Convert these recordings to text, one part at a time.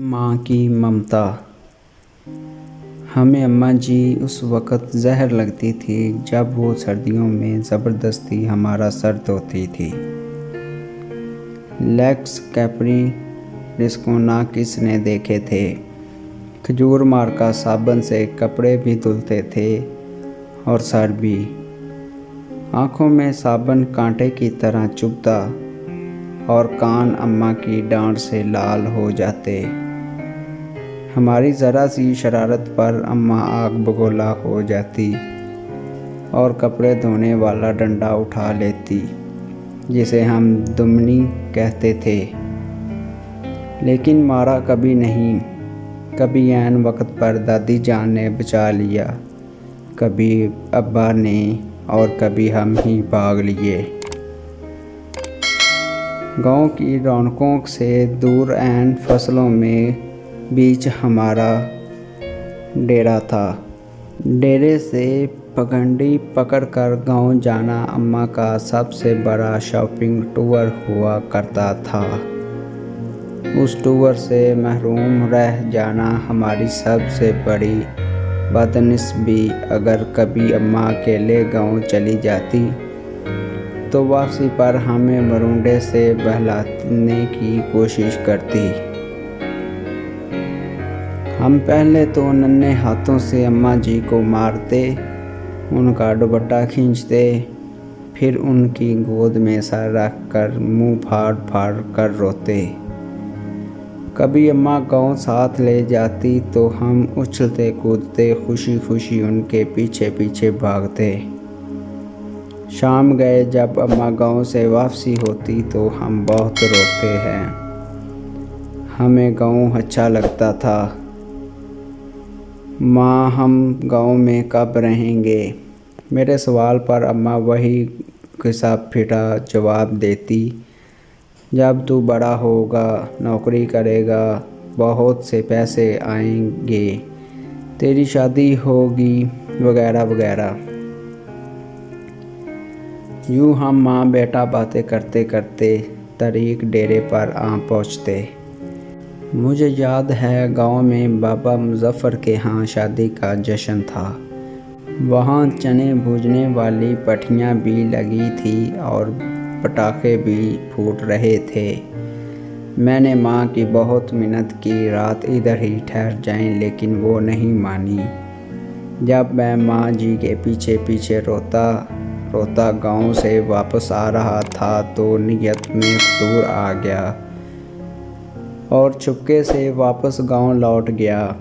माँ की ममता। हमें अम्मा जी उस वक़्त ज़हर लगती थी जब वो सर्दियों में ज़बरदस्ती हमारा सर धोती थी। लेग्स कैप्री रिस्कोना किसने देखे थे। खजूर मार्का साबुन से कपड़े भी धुलते थे और सर भी। आँखों में साबुन कांटे की तरह चुभता और कान अम्मा की डांट से लाल हो जाते। हमारी ज़रा सी शरारत पर अम्मा आग बगोला हो जाती और कपड़े धोने वाला डंडा उठा लेती, जिसे हम दुमनी कहते थे। लेकिन मारा कभी नहीं। कभी ऐन वक्त पर दादी जान ने बचा लिया, कभी अब्बा ने और कभी हम ही भाग लिए। गांव की रौनकों से दूर ऐन फसलों में बीच हमारा डेरा था। डेरे से पगडंडी पकड़कर गांव जाना अम्मा का सबसे बड़ा शॉपिंग टूर हुआ करता था। उस टूर से महरूम रह जाना हमारी सबसे बड़ी बदनसीबी। अगर कभी अम्मा अकेले गांव चली जाती तो वापसी पर हमें बरूंडे से बहलाने की कोशिश करती। हम पहले तो नन्हे हाथों से अम्मा जी को मारते, उनका दुपट्टा खींचते, फिर उनकी गोद में सर रख कर मुँह फाड़ फाड़ कर रोते। कभी अम्मा गांव साथ ले जाती तो हम उछलते कूदते खुशी खुशी उनके पीछे पीछे भागते। शाम गए जब अम्मा गांव से वापसी होती तो हम बहुत रोते हैं। हमें गांव अच्छा लगता था। माँ, हम गांव में कब रहेंगे? मेरे सवाल पर अम्मा वही घिसा पिटा जवाब देती, जब तू बड़ा होगा, नौकरी करेगा, बहुत से पैसे आएंगे, तेरी शादी होगी, वगैरह वगैरह। यूँ हम माँ बेटा बातें करते करते तरीक डेरे पर आ पहुँचते। मुझे याद है गांव में बाबा मुजफ्फर के यहाँ शादी का जश्न था। वहाँ चने भूनने वाली पट्टियाँ भी लगी थी और पटाखे भी फूट रहे थे। मैंने माँ की बहुत मिन्नत की रात इधर ही ठहर जाएं, लेकिन वो नहीं मानी। जब मैं माँ जी के पीछे पीछे रोता रोता गांव से वापस आ रहा था तो नियत में फतूर आ गया और चुपके से वापस गांव लौट गया।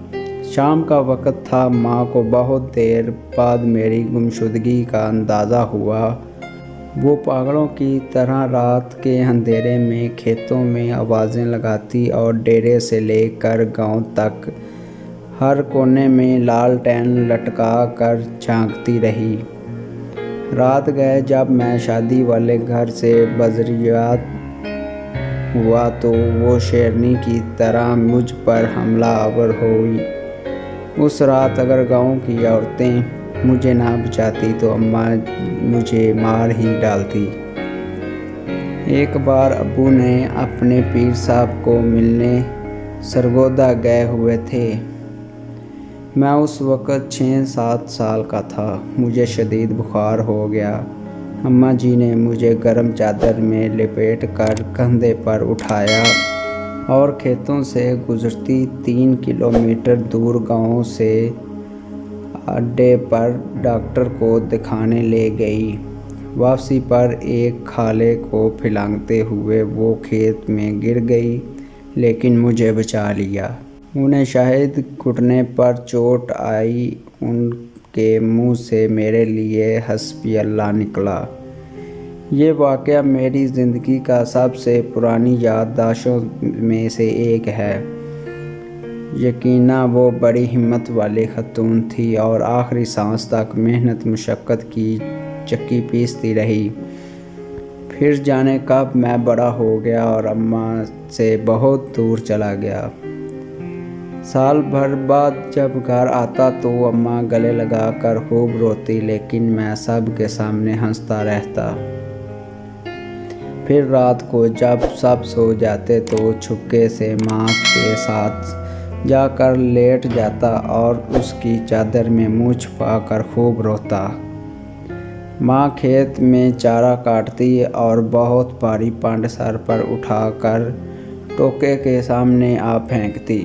शाम का वक़्त था। माँ को बहुत देर बाद मेरी गुमशुदगी का अंदाज़ा हुआ। वो पागलों की तरह रात के अंधेरे में खेतों में आवाज़ें लगाती और डेरे से लेकर गांव तक हर कोने में लालटेन लटका कर झांकती रही। रात गए जब मैं शादी वाले घर से बजरियात हुआ तो वो शेरनी की तरह मुझ पर हमलावर हुई। उस रात अगर गांव की औरतें मुझे ना बचाती तो अम्मा मुझे मार ही डालती। एक बार अब्बू ने अपने पीर साहब को मिलने सरगोदा गए हुए थे। मैं उस वक़्त 6-7 साल का था। मुझे शदीद बुखार हो गया। अम्मा जी ने मुझे गर्म चादर में लपेट कर कंधे पर उठाया और खेतों से गुजरती 3 किलोमीटर दूर गांव से अड्डे पर डॉक्टर को दिखाने ले गई। वापसी पर एक खाले को फिलांगते हुए वो खेत में गिर गई, लेकिन मुझे बचा लिया। उन्हें शायद घुटने पर चोट आई। उनके मुंह से मेरे लिए हस्बी अल्लाह निकला। ये वाक़या मेरी ज़िंदगी का सबसे पुरानी याददाश्तों में से एक है। यकीना वो बड़ी हिम्मत वाली खातून थी और आखिरी सांस तक मेहनत मुशक्क़त की चक्की पीसती रही। फिर जाने कब मैं बड़ा हो गया और अम्मा से बहुत दूर चला गया। साल भर बाद जब घर आता तो अम्मा गले लगा कर खूब रोती, लेकिन मैं सब के सामने हंसता रहता। फिर रात को जब सब सो जाते तो छुपके से माँ के साथ जाकर लेट जाता और उसकी चादर में मुँह छुपाकर खूब रोता। माँ खेत में चारा काटती और बहुत भारी पंड सर पर उठाकर टोके के सामने आ फेंकती।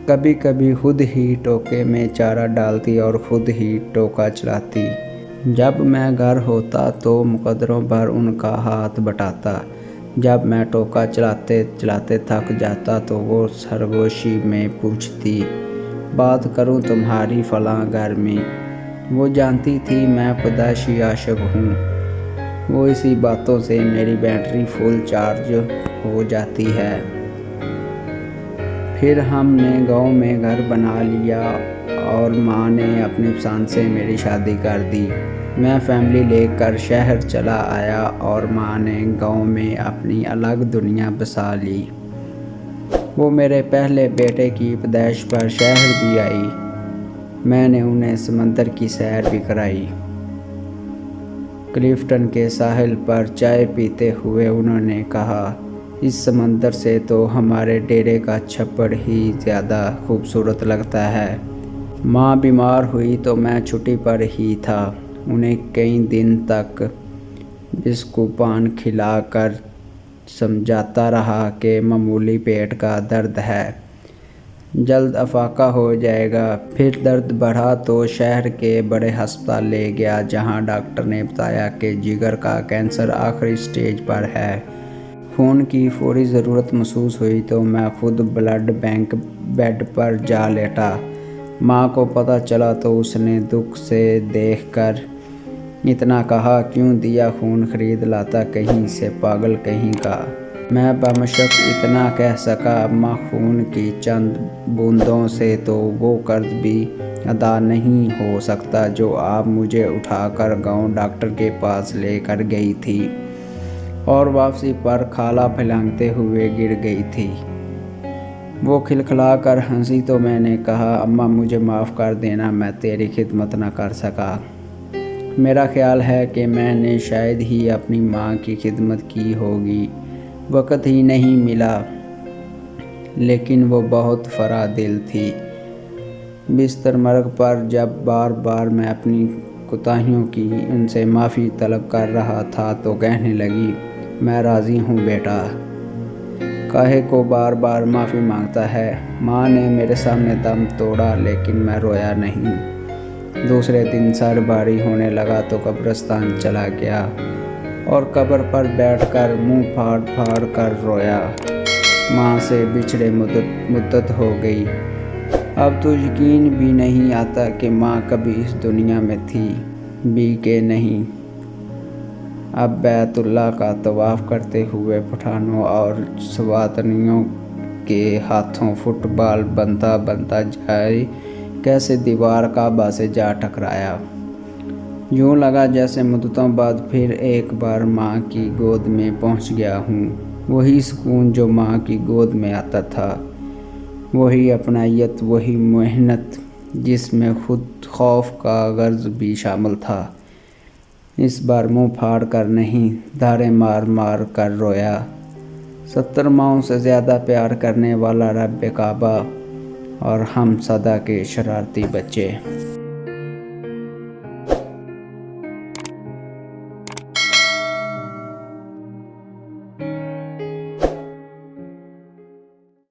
कभी कभी खुद ही टोके में चारा डालती और खुद ही टोका चलाती। जब मैं घर होता तो मुकद्दरों भर उनका हाथ बटाता। जब मैं टोका चलाते चलाते थक जाता तो वो सरगोशी में पूछती, बात करूं तुम्हारी फलां घर में। वो जानती थी मैं पैदाइशी आशिक हूँ। वो इसी बातों से मेरी बैटरी फुल चार्ज हो जाती है। फिर हमने गांव में घर बना लिया और माँ ने अपनी पसंद से मेरी शादी कर दी। मैं फैमिली लेकर शहर चला आया और माँ ने गांव में अपनी अलग दुनिया बसा ली। वो मेरे पहले बेटे की पैदाइश पर शहर भी आई। मैंने उन्हें समंदर की सैर भी कराई। क्लिफ्टन के साहिल पर चाय पीते हुए उन्होंने कहा, इस समंदर से तो हमारे डेरे का छप्पड़ ही ज़्यादा खूबसूरत लगता है। माँ बीमार हुई तो मैं छुट्टी पर ही था। उन्हें कई दिन तक बिस्कुपान खिलाकर समझाता रहा कि मामूली पेट का दर्द है, जल्द अफाका हो जाएगा। फिर दर्द बढ़ा तो शहर के बड़े अस्पताल ले गया, जहां डॉक्टर ने बताया कि जिगर का कैंसर आखिरी स्टेज पर है। खून की फौरी ज़रूरत महसूस हुई तो मैं खुद ब्लड बैंक बेड पर जा लेटा। माँ को पता चला तो उसने दुख से देखकर इतना कहा, क्यों दिया खून खरीद लाता कहीं से, पागल कहीं का। मैं बमशक इतना कह सका, अम्मा खून की चंद बूंदों से तो वो कर्ज भी अदा नहीं हो सकता जो आप मुझे उठाकर गांव डॉक्टर के पास लेकर गई थी और वापसी पर खाला फैलाते हुए गिर गई थी। वो खिलखिला कर हंसी तो मैंने कहा, अम्मा मुझे माफ़ कर देना, मैं तेरी खिदमत न कर सका। मेरा ख्याल है कि मैंने शायद ही अपनी माँ की खिदमत की होगी, वक़्त ही नहीं मिला। लेकिन वो बहुत फरा दिल थी। बिस्तर मर्ग पर जब बार बार मैं अपनी कोताहियों की उनसे माफ़ी तलब कर रहा था तो कहने लगी, मैं राज़ी हूँ बेटा, काहे को बार बार माफ़ी मांगता है। माँ ने मेरे सामने दम तोड़ा लेकिन मैं रोया नहीं। दूसरे दिन सर भारी होने लगा तो कब्रिस्तान चला गया और कब्र पर बैठकर मुंह फाड़ फाड़ कर रोया। माँ से बिछड़े मुद्दत हो गई। अब तो यकीन भी नहीं आता कि माँ कभी इस दुनिया में थी भी कि नहीं। अब बैतुल्ला का तवाफ़ करते हुए पठानों और स्वातनियों के हाथों फुटबॉल बनता बनता जाए कैसे दीवार काबा से जा टकराया। यूँ लगा जैसे मुद्दतों बाद फिर एक बार माँ की गोद में पहुँच गया हूँ। वही सुकून जो माँ की गोद में आता था, वही अपनायत, वही मेहनत जिसमें खुद खौफ का गर्ज भी शामिल था। इस बार मुँह फाड़ कर नहीं, धारे मार मार कर रोया। 70 माओं से ज़्यादा प्यार करने वाला रब काबा और हम सदा के शरारती बच्चे।